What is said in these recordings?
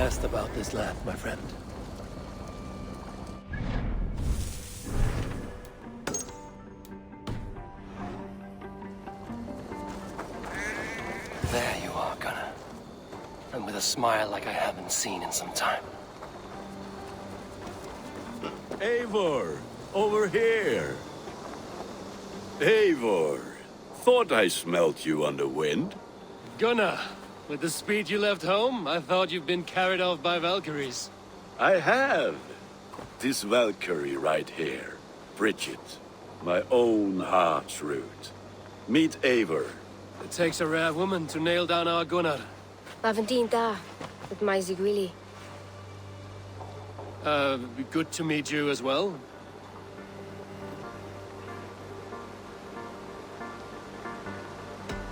asked about this land, my friend. There you are, Gunnar. And with a smile like I haven't seen in some time. Eivor, over here. Eivor, thought I smelt you on the wind. Gunnar, with the speed you left home, I thought you'd been carried off by Valkyries. I have. This Valkyrie right here, Bridget, my own heart's root. Meet Eivor. It takes a rare woman to nail down our Gunnar. Lavendine da, with my Zigwili. Good to meet you as well.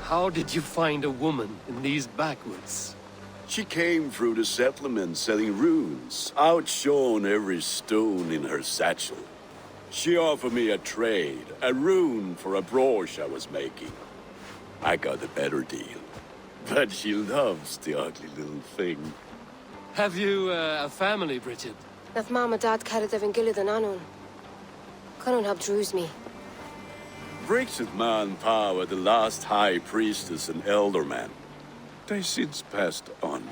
How did you find a woman in these backwoods? She came through the settlement selling runes, outshone every stone in her satchel. She offered me a trade, a rune for a brooch I was making. I got a better deal. But she loves the ugly little thing. Have you a family, Bridget? Nath Mama Dad carried Evan Gillid and Anun. Cannon helped druise me. Bridget Man were the last high priestess and elderman. They since passed on.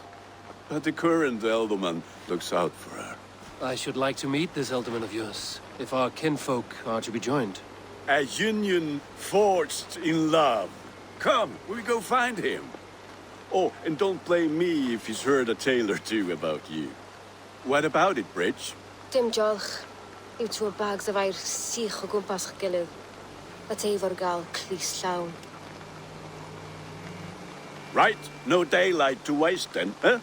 But the current elderman looks out for her. I should like to meet this elderman of yours, if our kinfolk are to be joined. A union forged in love. Come, we go find him. Oh, and don't blame me if he's heard a tale or two about you. What about it, Bridge? Dim Jolch. You two bags of air sich o gwmpas Gillid. But Eivor gal clis llawn. Right, no daylight to waste then, huh?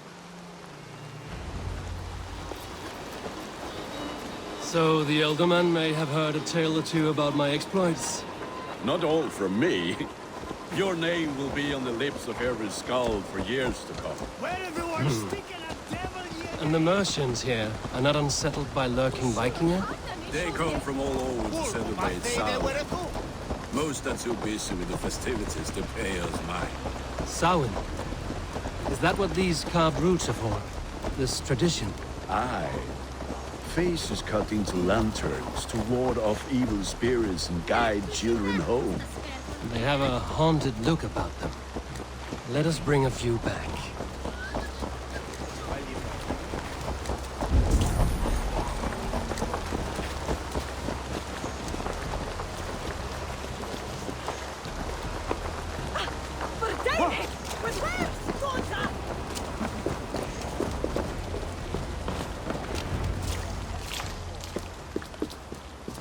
So the elderman may have heard a tale or two about my exploits. Not all from me. Your name will be on the lips of every skull for years to come. Where everyone's sticking a devil yet? And the merchants here are not unsettled by lurking Vikinger? They come from all over to celebrate Samhain. Most are too busy with the festivities to pay us mind. Samhain? Is that what these carved roots are for? This tradition? Aye. Faces cut into lanterns to ward off evil spirits and guide children home. They have a haunted look about them. Let us bring a few back.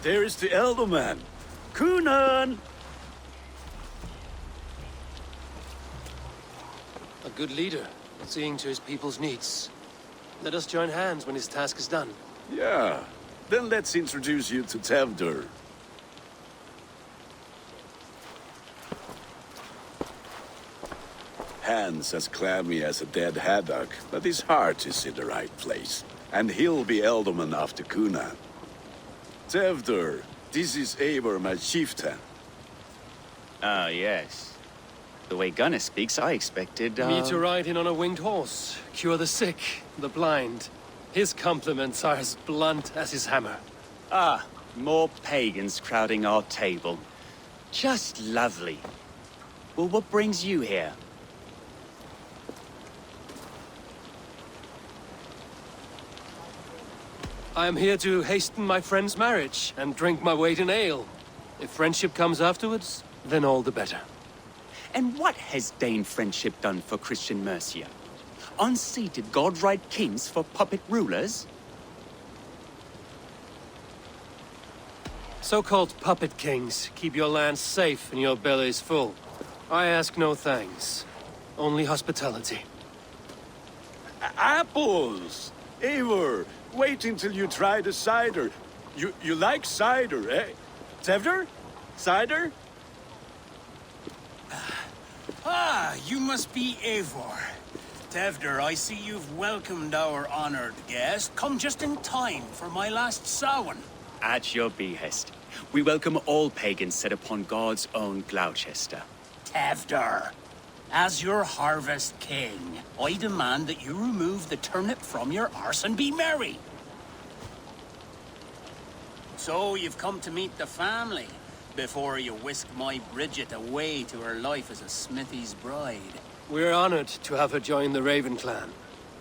There is the elderman. Kunan! A good leader, seeing to his people's needs. Let us join hands when his task is done. Yeah. Then let's introduce you to Tevdur. Hands as clammy as a dead haddock, but his heart is in the right place. And he'll be elderman after Kunan. Tevdur, this is Eivor, my chieftain. Ah, yes. The way Gunnar speaks, I expected, Me to ride in on a winged horse, cure the sick, the blind. His compliments are as blunt as his hammer. Ah, more pagans crowding our table. Just lovely. Well, what brings you here? I am here to hasten my friend's marriage and drink my weight in ale. If friendship comes afterwards, then all the better. And what has Dane friendship done for Christian Mercia? Unseated godright kings for puppet rulers? So-called puppet kings keep your lands safe and your bellies full. I ask no thanks, only hospitality. Apples! Eivor, wait until you try the cider. You like cider, eh? Tevdur? Cider? Ah, you must be Eivor. Tevdur, I see you've welcomed our honored guest. Come just in time for my last Samhain. At your behest. We welcome all pagans set upon God's own Gloucester. Tevdur. As your harvest king, I demand that you remove the turnip from your arse and be merry. So you've come to meet the family before you whisk my Bridget away to her life as a smithy's bride. We're honored to have her join the Raven clan,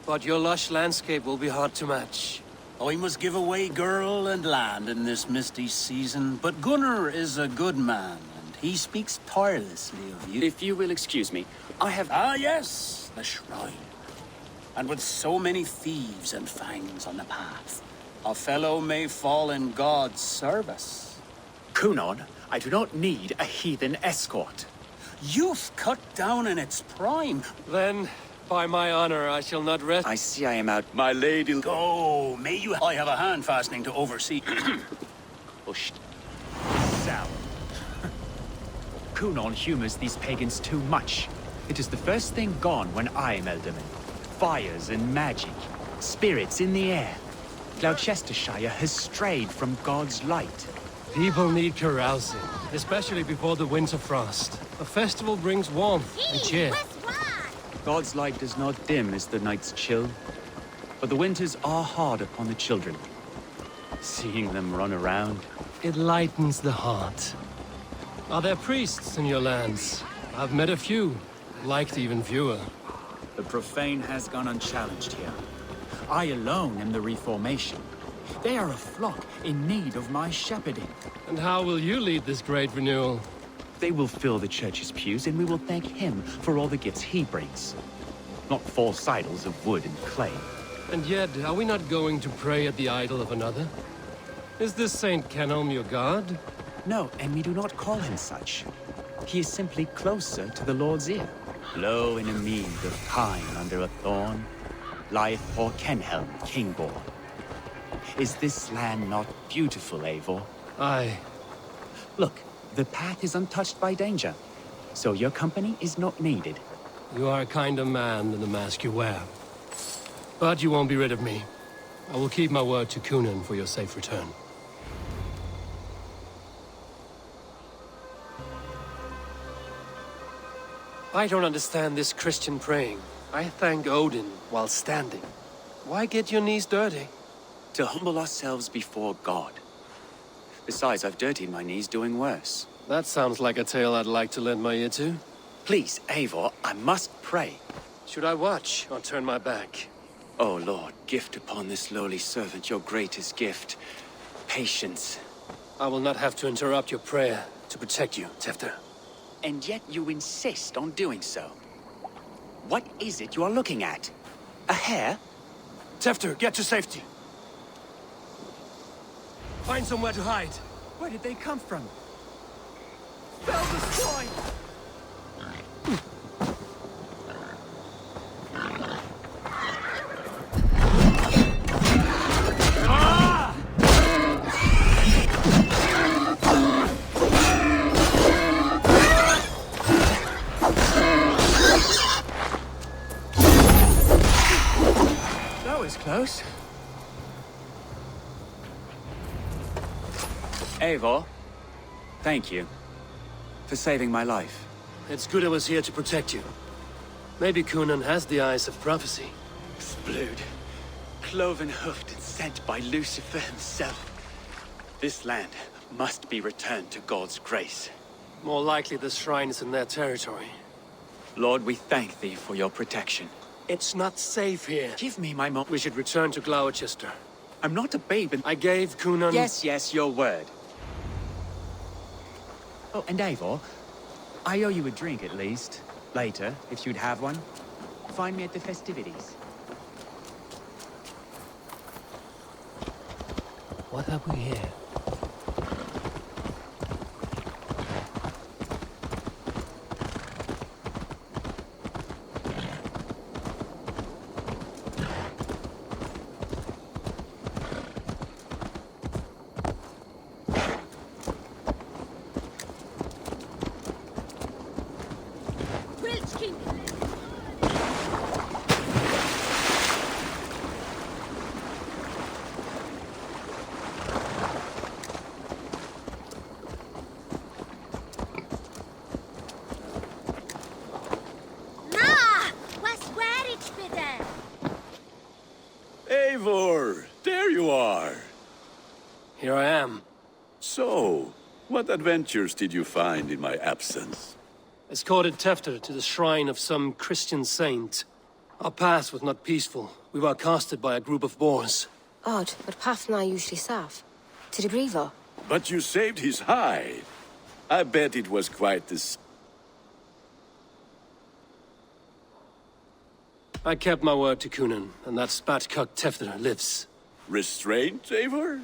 but your lush landscape will be hard to match. I must give away girl and land in this misty season, but Gunnar is a good man, and he speaks tirelessly of you. If you will excuse me, I have... Ah, yes, the shrine. And with so many thieves and fangs on the path, a fellow may fall in God's service. Kunon, I do not need a heathen escort. Youth cut down in its prime. Then, by my honor, I shall not rest. I see I am out. My lady... Go, may you... I have a hand fastening to oversee. Pushed. Sour. Kunon humors these pagans too much. It is the first thing gone when I am Elderman. Fires and magic. Spirits in the air. Gloucestershire has strayed from God's light. People need carousing, especially before the winter frost. A festival brings warmth and cheer. God's light does not dim as the nights chill, but the winters are hard upon the children. Seeing them run around... It lightens the heart. Are there priests in your lands? I've met a few, liked even fewer. The profane has gone unchallenged here. I alone am the Reformation. They are a flock in need of my shepherding. And how will you lead this great renewal? They will fill the church's pews, and we will thank him for all the gifts he brings. Not false idols of wood and clay. And yet, are we not going to pray at the idol of another? Is this Saint Kenelm your god? No, and we do not call him such. He is simply closer to the Lord's ear. Low in a mead of thyme under a thorn, lieth poor Kenhelm, king-born. Is this land not beautiful, Eivor? Aye. Look, the path is untouched by danger, so your company is not needed. You are a kinder man than the mask you wear. But you won't be rid of me. I will keep my word to Kunan for your safe return. I don't understand this Christian praying. I thank Odin while standing. Why get your knees dirty? To humble ourselves before God. Besides, I've dirtied my knees doing worse. That sounds like a tale I'd like to lend my ear to. Please, Eivor, I must pray. Should I watch or turn my back? Oh, Lord, gift upon this lowly servant your greatest gift. Patience. I will not have to interrupt your prayer to protect you, Tefter. And yet you insist on doing so. What is it you are looking at? A hare? Tefter, get to safety. Find somewhere to hide. Where did they come from? Fell the swine! That was close. Eivor, thank you for saving my life. It's good I was here to protect you. Maybe Kunan has the eyes of prophecy. Blood, cloven-hoofed and sent by Lucifer himself. This land must be returned to God's grace. More likely the shrine is in their territory. Lord, we thank thee for your protection. It's not safe here. Give me my moment. We should return to Gloucester. I'm not a babe and... I gave Kunan... Yes, your word. Oh, and Eivor, I owe you a drink at least. Later, if you'd have one. Find me at the festivities. What have we here? What adventures did you find in my absence? Escorted Tefter to the shrine of some Christian saint. Our path was not peaceful. We were accosted by a group of boars. Odd, but path na usually safe. To the Grievo. But you saved his hide. I bet it was quite the... I kept my word to Kunan, and that spatcock Tefter lives. Restraint, Eivor?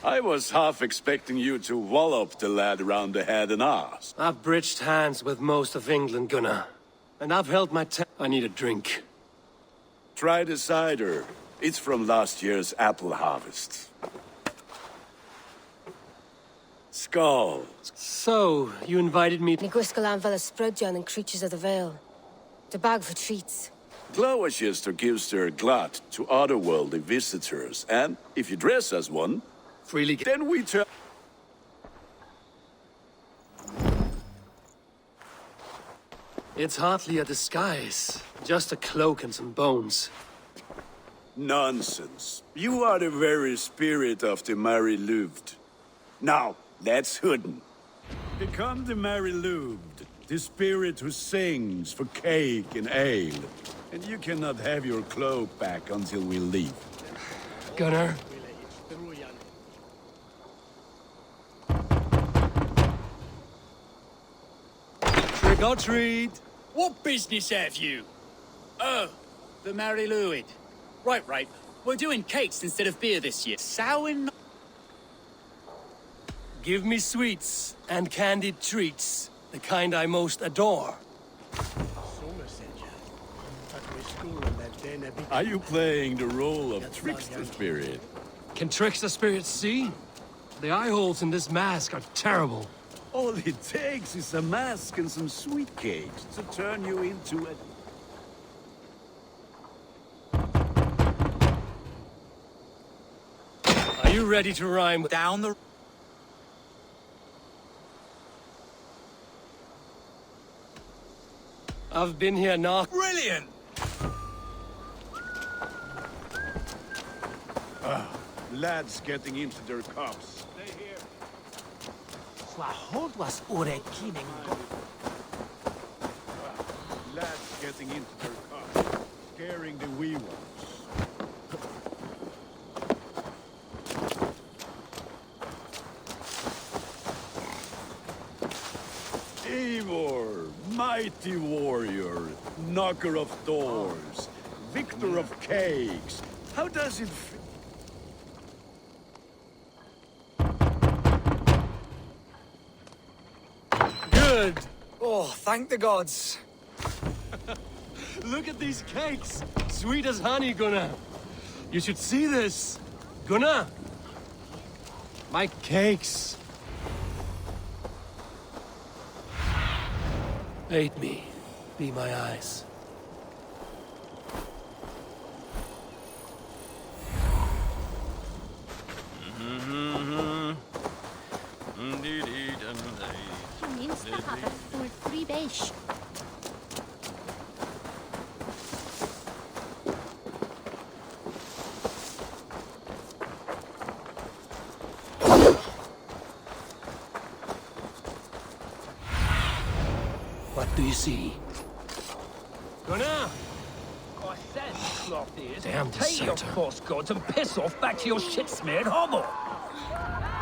I was half expecting you to wallop the lad around the head and ask. I've bridged hands with most of England, Gunnar. And I've held my I need a drink. Try the cider. It's from last year's apple harvest. Skull. So, you invited me to... Niguiscal Anvella Sprudjan and Creatures of the Vale. The bag for treats. Glowchester gives their glut to otherworldly visitors, and if you dress as one, Freely... then we turn... It's hardly a disguise. Just a cloak and some bones. Nonsense. You are the very spirit of the Mary Louved. Now, that's Hooden. Become the Mary Louved, the spirit who sings for cake and ale. And you cannot have your cloak back until we leave. Gunnar? Trick or treat! What business have you? Oh, the Mary Louid. Right. We're doing cakes instead of beer this year. Sour. Give me sweets and candied treats. The kind I most adore. Are you playing the role of trickster spirit? Can trickster spirits see? The eye holes in this mask are terrible. All it takes is a mask and some sweet cakes to turn you into a... Are you ready to rhyme Down the... I've been here now. Brilliant! Lads getting into their cups. Stay here. Lads getting into their cups. Scaring the wee ones. Eivor, mighty warrior, knocker of doors, victor of cakes. How does it feel? Good! Oh, thank the gods. Look at these cakes! Sweet as honey, Gunnar. You should see this. Gunnar! My cakes. Aid me. Be my eyes. What do you see? Gunnar! Damn Take your deserter. false gods and piss off back to your shit-smeared hovel.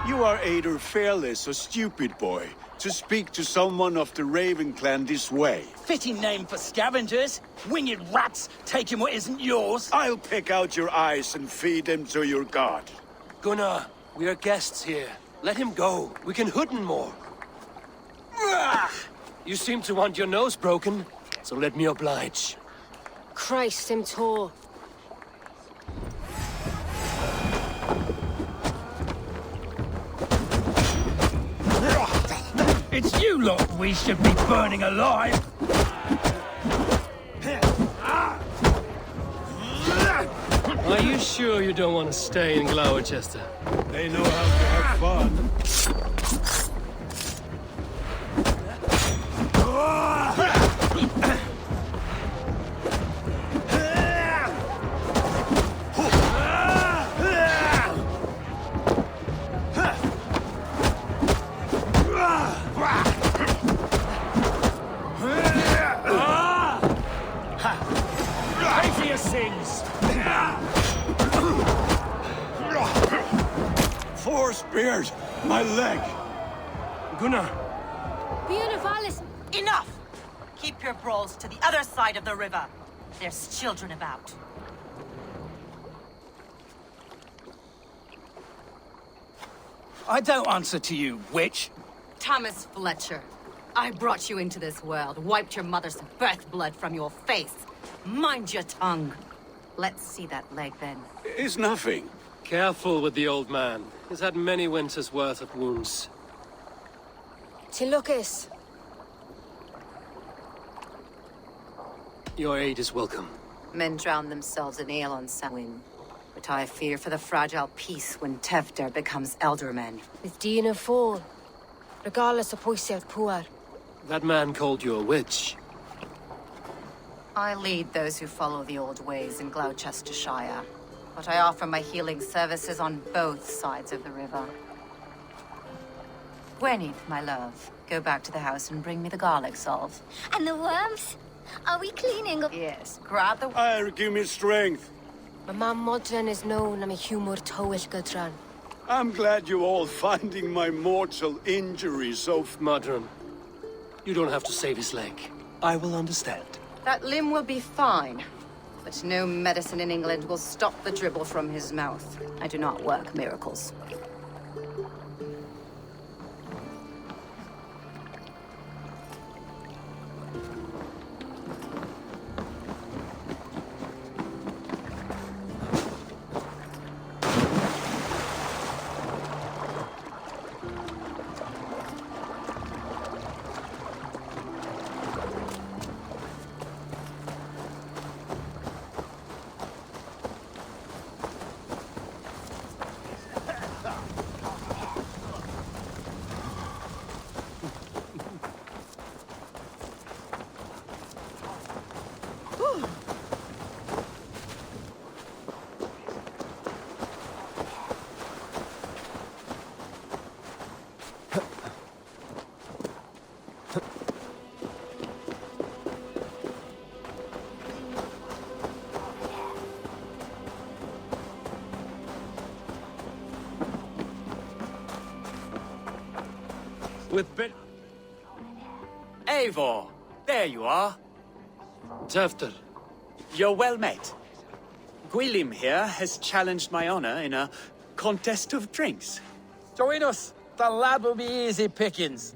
You are either fearless or stupid, boy, to speak to someone of the Raven clan this way. Fitting name for scavengers. Winged rats taking what isn't yours. I'll pick out your eyes and feed them to your god. Gunnar, we are guests here. Let him go. We can hood him more. You seem to want your nose broken, so let me oblige. Christ, him tall. It's you lot we should be burning alive. Are you sure you don't want to stay in Gloucester? They know how to have fun. your sins! 4 spears! My leg! Gunnar! Enough! Keep your brawls to the other side of the river. There's children about. I don't answer to you, witch. Thomas Fletcher, I brought you into this world, wiped your mother's birth blood from your face. Mind your tongue. Let's see that leg then. It's nothing. Careful with the old man. He's had many winters' worth of wounds. Tilukis. Your aid is welcome. Men drown themselves in ale on Samhain. But I fear for the fragile peace when Tevder becomes eldermen. With Dina fall. Regardless of Poisiat Puar. That man called you a witch. I lead those who follow the old ways in Glocchestershire. But I offer my healing services on both sides of the river. Gwenny, my love, go back to the house and bring me the garlic salve. And the worms? Are we cleaning up? Yes, grab the... Give me strength. My mam Modran is known I'm a humor Towish Gudran. I'm glad you're all finding my mortal injury so... Modron, you don't have to save his leg. I will understand. That limb will be fine. But no medicine in England will stop the dribble from his mouth. I do not work miracles. With bit... Eivor, there you are. Tefter. You're well met. Gwilym here has challenged my honor in a contest of drinks. Join us. The lad will be easy pickings.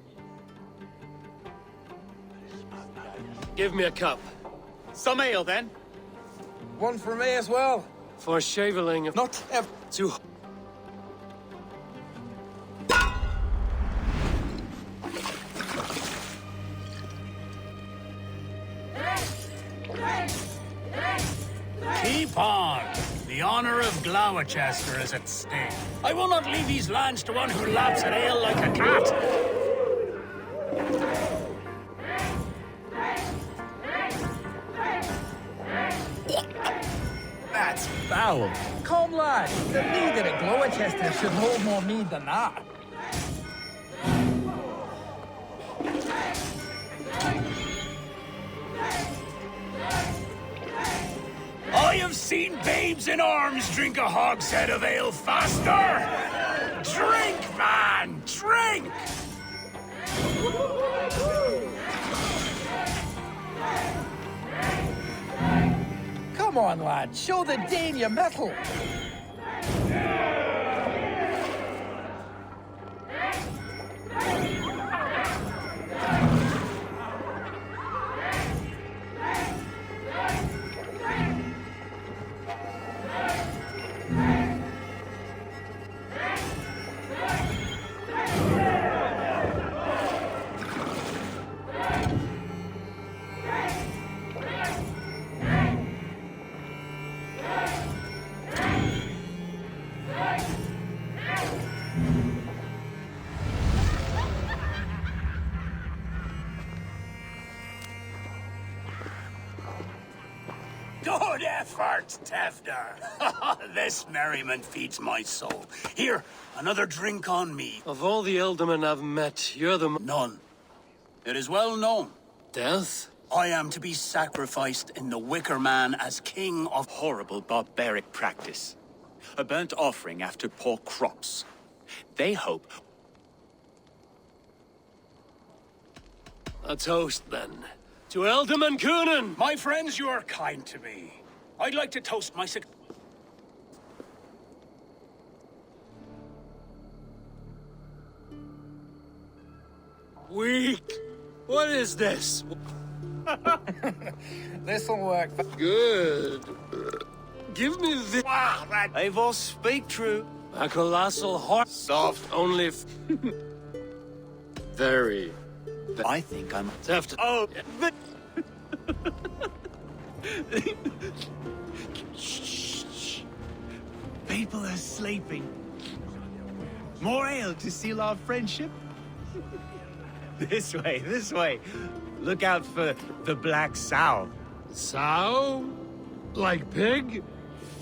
Give me a cup. Some ale, then. One for me as well. For shaveling of... Not ever. Too... Keep on. The honor of Gloucester is at stake. I will not leave these lands to one who laps at ale like a cat. That's foul. Come, lad. The leader at Gloucester should hold more mead than that. I have seen babes in arms drink a hogshead of ale faster. Drink, man, drink! Come on, lad. Show the Dane your mettle. Good effort, Tefder. This merriment feeds my soul. Here, another drink on me. Of all the ealdormen I've met, you're the... None. It is well known. Death? I am to be sacrificed in the Wicker Man as king of... Horrible barbaric practice. A burnt offering after poor crops. They hope... A toast, then. To Elderman Coonan! My friends, you are kind to me. I'd like to toast my... Weak! What is this? This'll work. Good. Give me this. Wow, that... Eivor, speak true. A colossal heart. Soft. Only very. I think I'm... Theft. Oh, Shh. People are sleeping. More ale to seal our friendship? This way. Look out for the black sow. Sow? Like pig?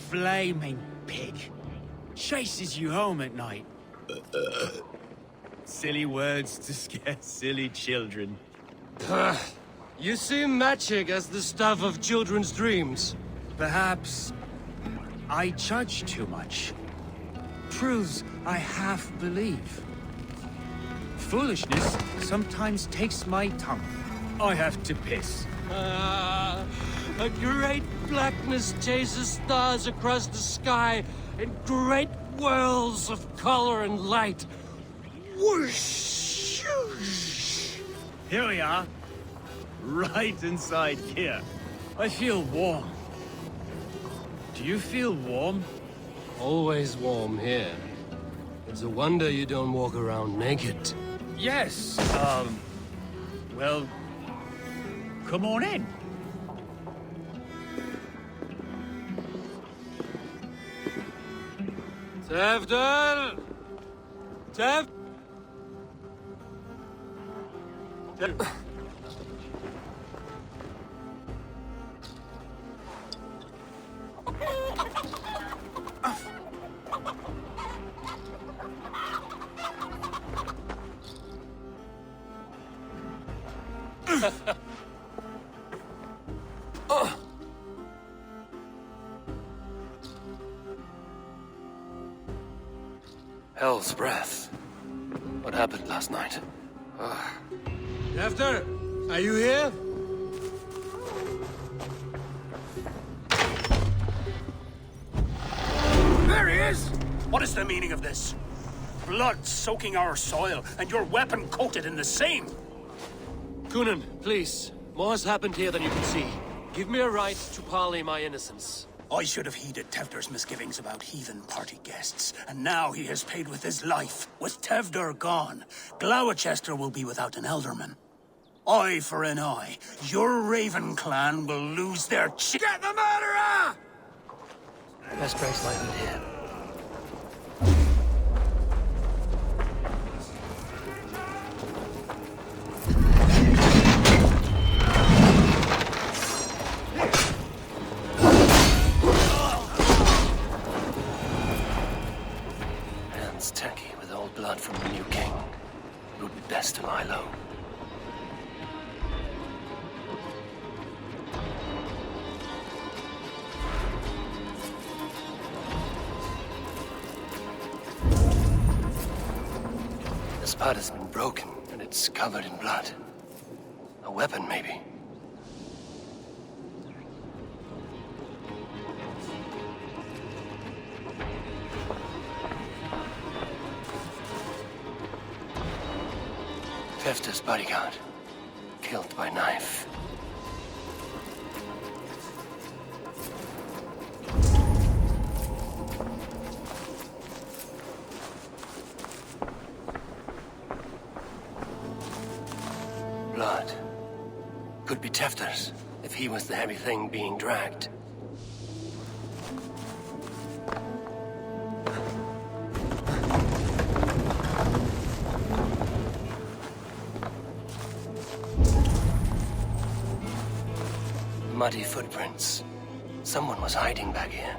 Flaming pig. Chases you home at night. Silly words to scare silly children. You see magic as the stuff of children's dreams. Perhaps I judge too much. Truths I half believe. Foolishness sometimes takes my tongue. I have to piss. A great blackness chases stars across the sky in great whirls of color and light. Whoosh! Here we are. Right inside here. I feel warm. Do you feel warm? Always warm here. It's a wonder you don't walk around naked. Yes, well, come on in. Tevder! Hell's breath. What happened last night? After, are you here? There he is! What is the meaning of this? Blood soaking our soil, and your weapon coated in the same! Coonan, please. More has happened here than you can see. Give me a right to parley my innocence. I should have heeded Tevder's misgivings about heathen party guests, and now he has paid with his life. With Tevder gone, Gloucester will be without an elderman. Eye for an eye. Your Raven clan will lose their Get the murderer! Best price likely here. Hands tacky with old blood from the new king. It would be best to lie low. This part has been broken, and it's covered in blood. A weapon, maybe. Tefta's bodyguard. Killed by knife. Blood. Could be Tefta's, if he was the heavy thing being dragged. Muddy footprints. Someone was hiding back here.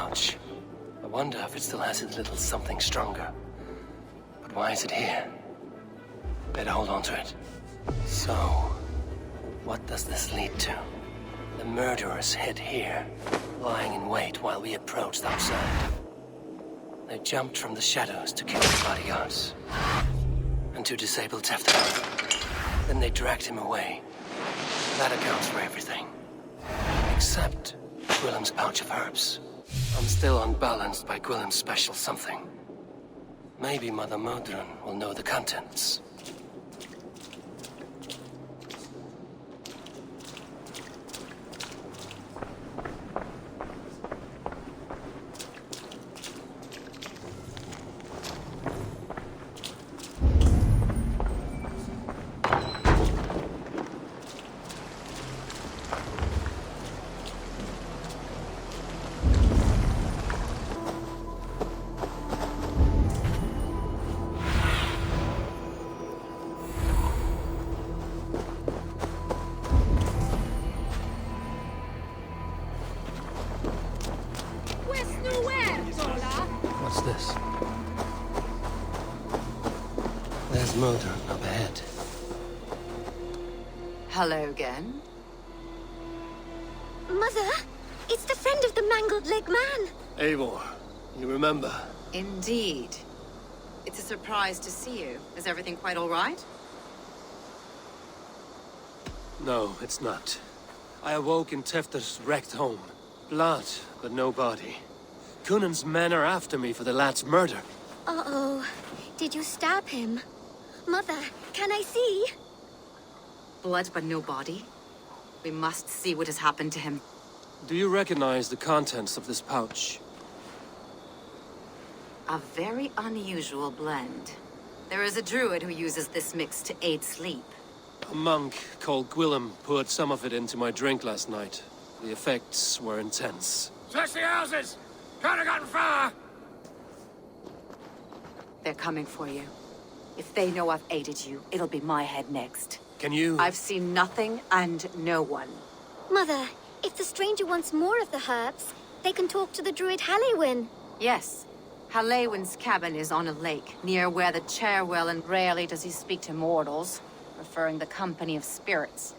pouch. I wonder if it still has its little something stronger. But why is it here? Better hold on to it. So, what does this lead to? The murderers hid here, lying in wait while we approached outside. They jumped from the shadows to kill the bodyguards. And to disable Tefter. Then they dragged him away. That accounts for everything. Except Gwillem's pouch of herbs. I'm still unbalanced by Gwillem's special something. Maybe Mother Modron will know the contents. What's this? There's Modron up ahead. Hello again. Mother, it's the friend of the mangled leg man. Eivor, you remember? Indeed. It's a surprise to see you. Is everything quite all right? No, it's not. I awoke in Tefter's wrecked home. Blood, but no body. Cunan's men are after me for the lad's murder. Uh-oh. Did you stab him? Mother, can I see? Blood but no body? We must see what has happened to him. Do you recognize the contents of this pouch? A very unusual blend. There is a druid who uses this mix to aid sleep. A monk called Gwillem poured some of it into my drink last night. The effects were intense. Search the houses! Could have gotten far! They're coming for you. If they know I've aided you, it'll be my head next. Can you... I've seen nothing and no one. Mother, if the stranger wants more of the herbs, they can talk to the druid Halewyn. Yes. Halewyn's cabin is on a lake, near where the Chairwell, and rarely does he speak to mortals, preferring the company of spirits.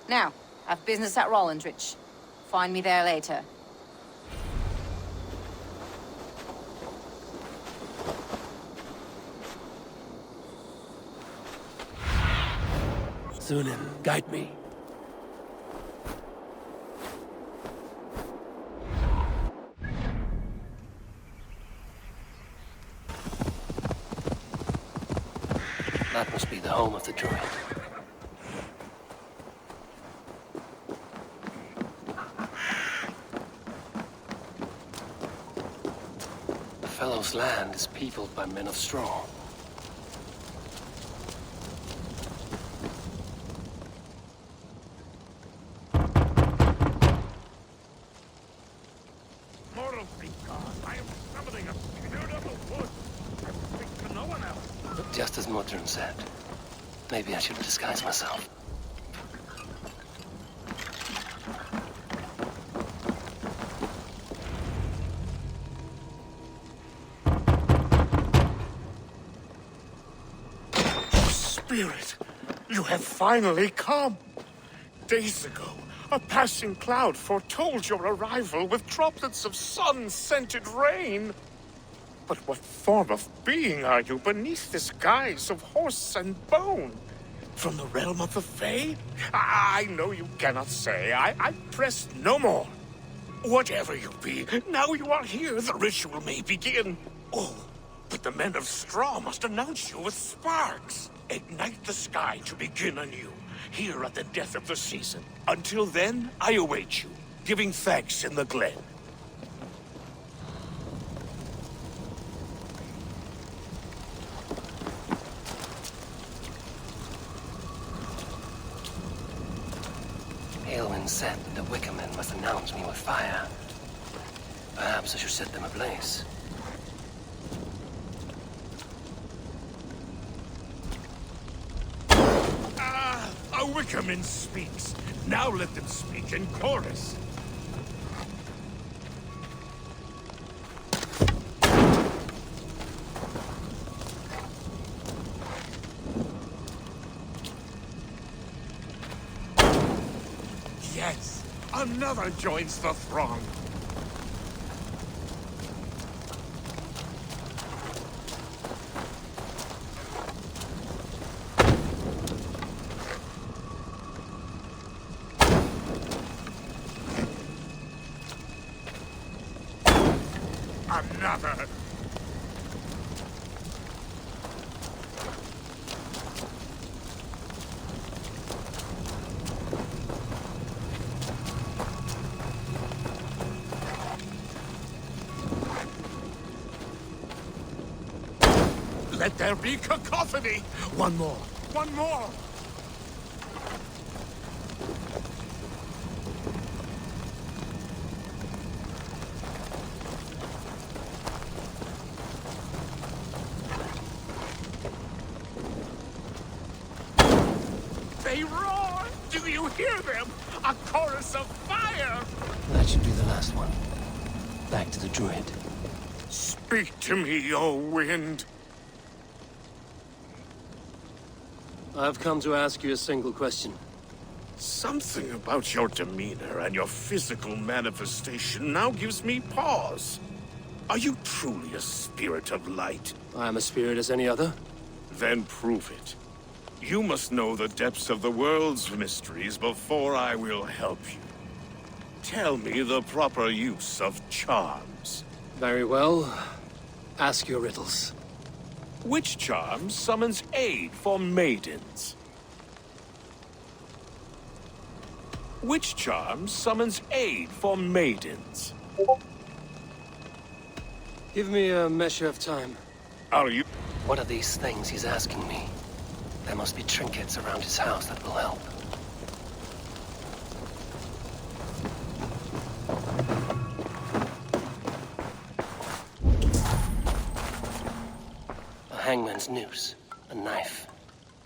Now, I've business at Rolandrich. Find me there later. Sunan, guide me. That must be the home of the druid. The fellow's land is peopled by men of straw. Just as Modron said. Maybe I should disguise myself. Spirit, you have finally come. Days ago, a passing cloud foretold your arrival with droplets of sun-scented rain. But what form of being are you beneath this guise of horse and bone? From the realm of the Fae? I know you cannot say. I press no more. Whatever you be, now you are here, the ritual may begin. Oh, but the men of straw must announce you with sparks. Ignite the sky to begin anew, here at the death of the season. Until then, I await you, giving thanks in the glen. Aelwyn said the Wickermen must announce me with fire. Perhaps I should set them ablaze. A Wickerman speaks. Now let them speak in chorus. Another joins the throng. Another. Let there be cacophony! One more! One more! They roar! Do you hear them? A chorus of fire! That should be the last one. Back to the druid. Speak to me, O wind! I've come to ask you a single question. Something about your demeanor and your physical manifestation now gives me pause. Are you truly a spirit of light? I am a spirit as any other. Then prove it. You must know the depths of the world's mysteries before I will help you. Tell me the proper use of charms. Very well. Ask your riddles. Which charm summons aid for maidens? Which charm summons aid for maidens? Give me a measure of time. Are you... What are these things he's asking me? There must be trinkets around his house that will help. A hangman's noose, a knife,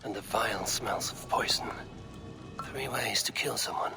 and the vile smells of poison. 3 ways to kill someone.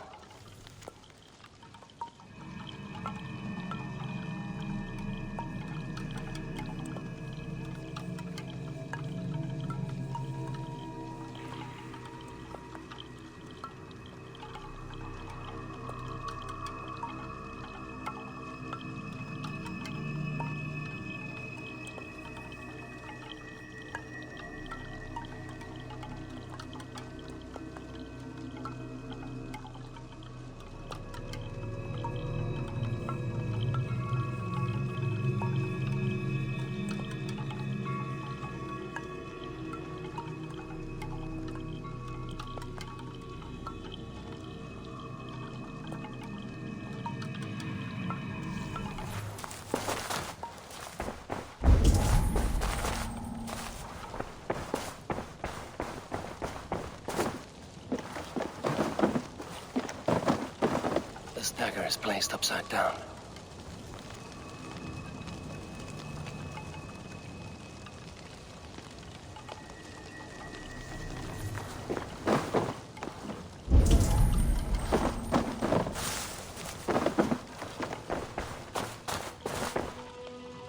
This dagger is placed upside down.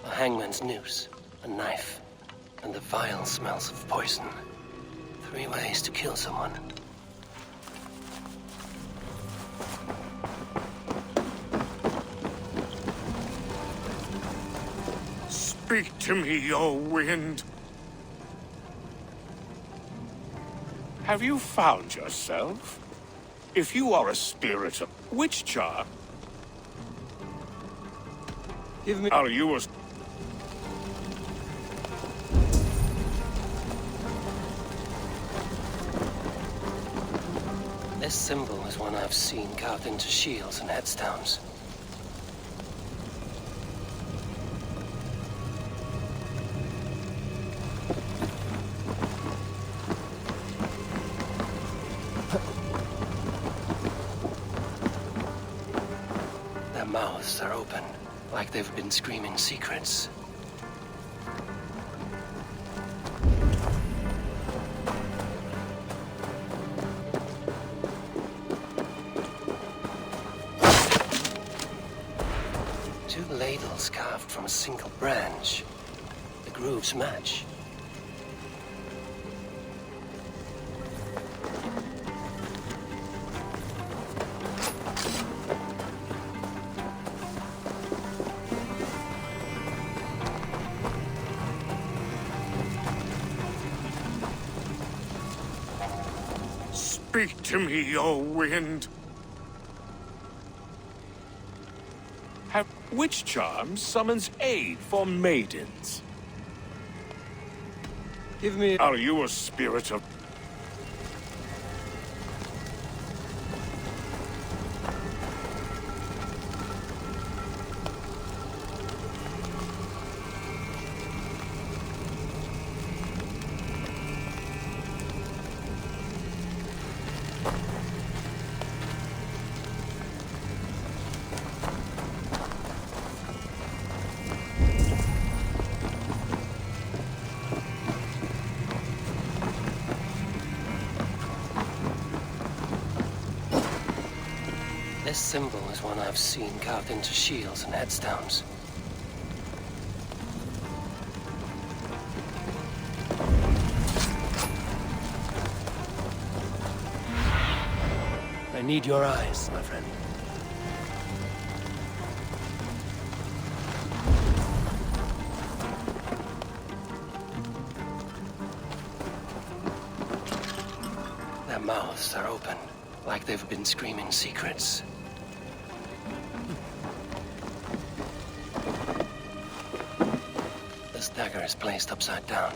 A hangman's noose, a knife, and the vile smells of poison. 3 ways to kill someone. Speak to me, O wind. Have you found yourself? If you are a spirit of which charm? Give me... Are you a... This symbol is one I've seen carved into shields and headstones. Their mouths are open, like they've been screaming secrets. Two ladles carved from a single branch. The grooves match. Speak to me, O wind. Which charm summons aid for maidens? Give me... Are you a spirit of... This symbol is one I've seen carved into shields and headstones. I need your eyes, my friend. Their mouths are open, like they've been screaming secrets. This dagger is placed upside down.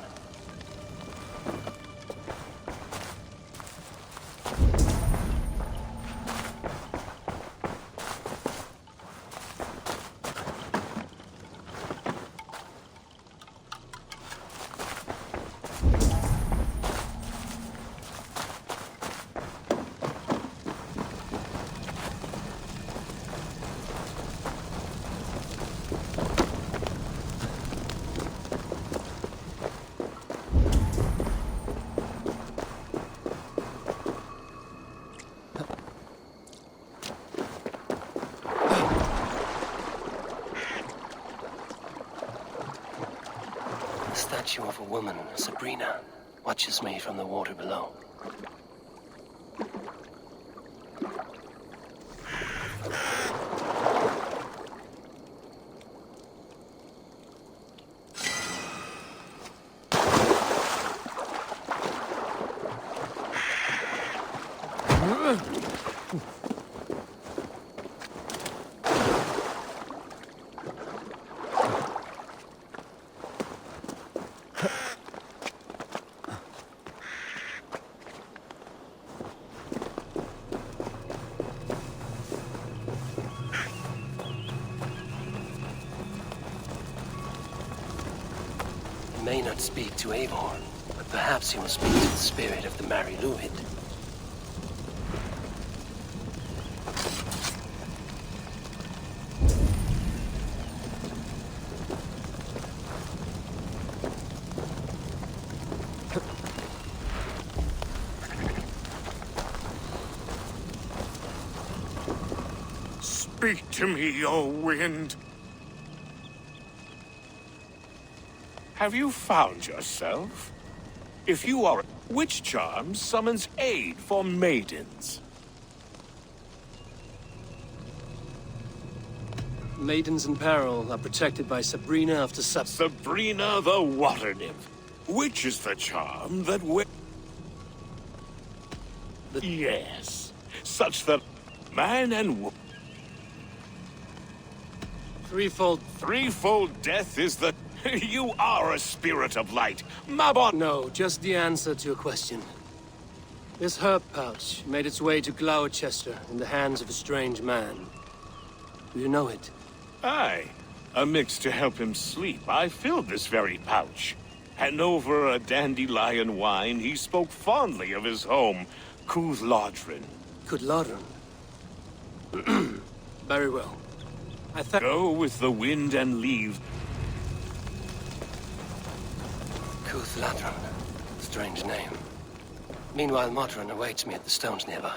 The statue of a woman, Sabrina, watches me from the water below. May not speak to Eivor, but perhaps he will speak to the spirit of the Mari Luhid. Speak to me, O wind. Have you found yourself? If you are... Which charm summons aid for maidens? Maidens in peril are protected by Sabrina after Sabrina the water nymph. Which is the charm that Yes, such that man and woman... Threefold death is the... You are a spirit of light, Mabon! No, just the answer to your question. This herb pouch made its way to Gloucester in the hands of a strange man. Do you know it? Aye. Amidst to help him sleep, I filled this very pouch. And over a dandelion wine, he spoke fondly of his home, Cúthládrin. Cúthládrin? Very well. Go with the wind and leave. Cúthládrin. Strange name. Meanwhile, Modron awaits me at the stones nearby.